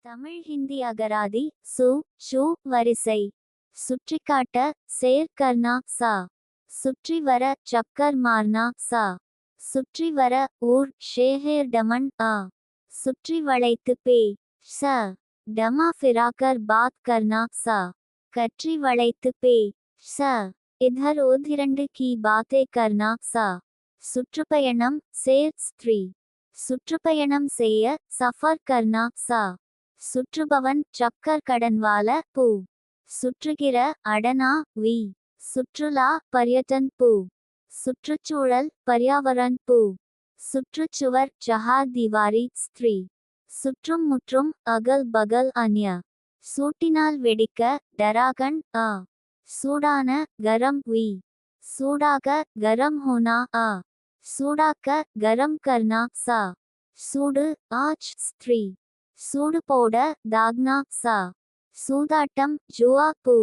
தமிழ் ஹிந்தி அகராதி சு ஷு வரிசை. சுற்றிக்காட்ட சேர் கர்னா சா. சுற்றி வர சக்கர் மார்னா சா. சுற்றி வர ஊர் ஷேஹேர் டமன் ஆ. சுற்றி வளைத்து பே ச. டமா ஃபிராக்கர் பாத் கர்னா சா. கற்றி வளைத்து பே ச. இதர் ஓதிரண்டு கி பாத்தே கர்னா சா. சுற்றுப்பயணம் சேர் ஸ்திரீ. சுற்றுப்பயணம் செய்ய சஃபர் கர்னா சா. சுற்றுபவன் சக்கர் கடன்வால பூ. சுற்றுகிற அடனா வி. சுற்றுலா பர்யட்டன் பூ. சுற்றுச்சூழல் பர்யாவரன் பூ. சுற்றுச்சுவர் சஹார் திவாரி ஸ்திரீ. சுற்றும் முற்றும் அகல் பகல் அன்ய. சூட்டினால் வெடிக்க டராகன் ஆ. சூடான கரம் வி. சூடாக கரம் ஹோனா ஆ. சூடாக்க கரம் கர்னா சா. சூடு ஆச் ஸ்திரீ. சூடு போட தாக்னா சா. சூதாட்டம் ஜுவா பூ.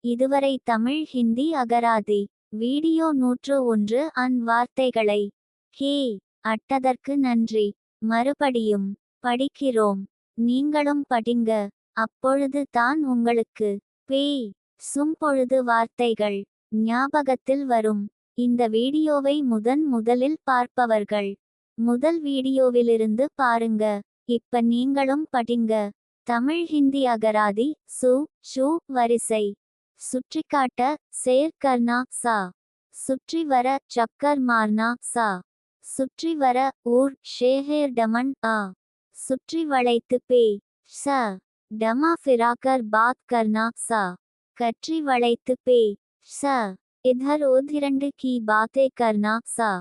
இதுவரை தமிழ் ஹிந்தி அகராதி வீடியோ 101 வார்த்தைகளை ஹே அட்டதற்கு நன்றி. மறுபடியும் படிக்கிறோம். நீங்களும் படிங்க. அப்பொழுது தான் உங்களுக்கு பேய் சும்பொழுது வார்த்தைகள் ஞாபகத்தில் வரும். இந்த வீடியோவை முதலில் பார்ப்பவர்கள் முதல் வீடியோவிலிருந்து பாருங்க. இப்ப நீங்களும் படிங்க. தமிழ் ஹிந்தி அகராதி சு ஷு வரிசை. சுற்றிக்காட்ட சேர் கர்னா சா. சுற்றி வர சக்கர் மார்னா சா. சுற்றி வர ஊர் ஷேஹேர் டமன் ஆ. சுற்றி வளைத்து பே ச. டமா ஃபிராக்கர் பாத் கர்னா சா. கற்றி வளைத்து பே ச. இதர் ஓதிரண்டு கி பாத்தே கர்னா சா.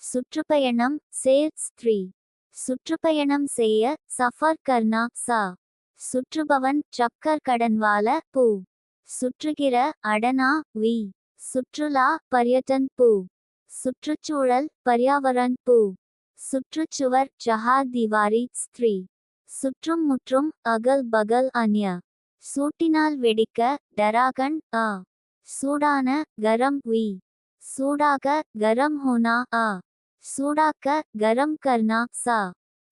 சுற்றுப்பயணம் சேர் ஸ்திரீ. சுற்றுப்பயணம் செய்ய சஃபர் கர்னா சா. சுற்றுபவன் சக்கர் கடன்வால பூ. சுற்றுகிற அடனா வி. சுற்றுலா பர்யட்டன் பூ. சுற்றுச்சூழல் பர்யாவரன் பூ. சுற்றுச்சுவர் சஹார் திவாரி ஸ்திரீ. சுற்றும் முற்றும் அகல் பகல் அன்ய. சூட்டினால் வெடிக்க டராகன் ஆ. சூடான கரம் வி. சூடாக கரம் ஹோனா ஆ. சூடாக்க கரம் கர்னா சா.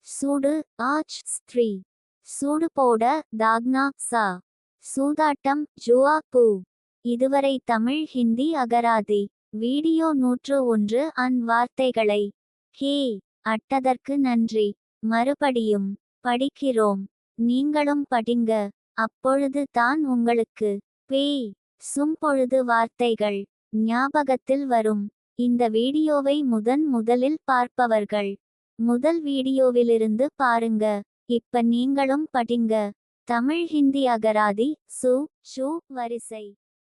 சூடு ஆச் ஸ்திரீ. சூடு போட தாக்னா சா. சூதாட்டம் ஜுவா பூ. இதுவரை தமிழ் ஹிந்தி அகராதி வீடியோ 101 வார்த்தைகளை ஹே அட்டதற்கு நன்றி. மறுபடியும் படிக்கிறோம். நீங்களும் படிங்க. அப்பொழுது தான் உங்களுக்கு பேய் சும்பொழுது வார்த்தைகள் ஞாபகத்தில் வரும். இந்த வீடியோவை முதலில் பார்ப்பவர்கள் முதல் வீடியோவிலிருந்து பாருங்க. இப்ப நீங்களும் படிங்க. தமிழ் ஹிந்தி அகராதி சு ஷு வரிசை.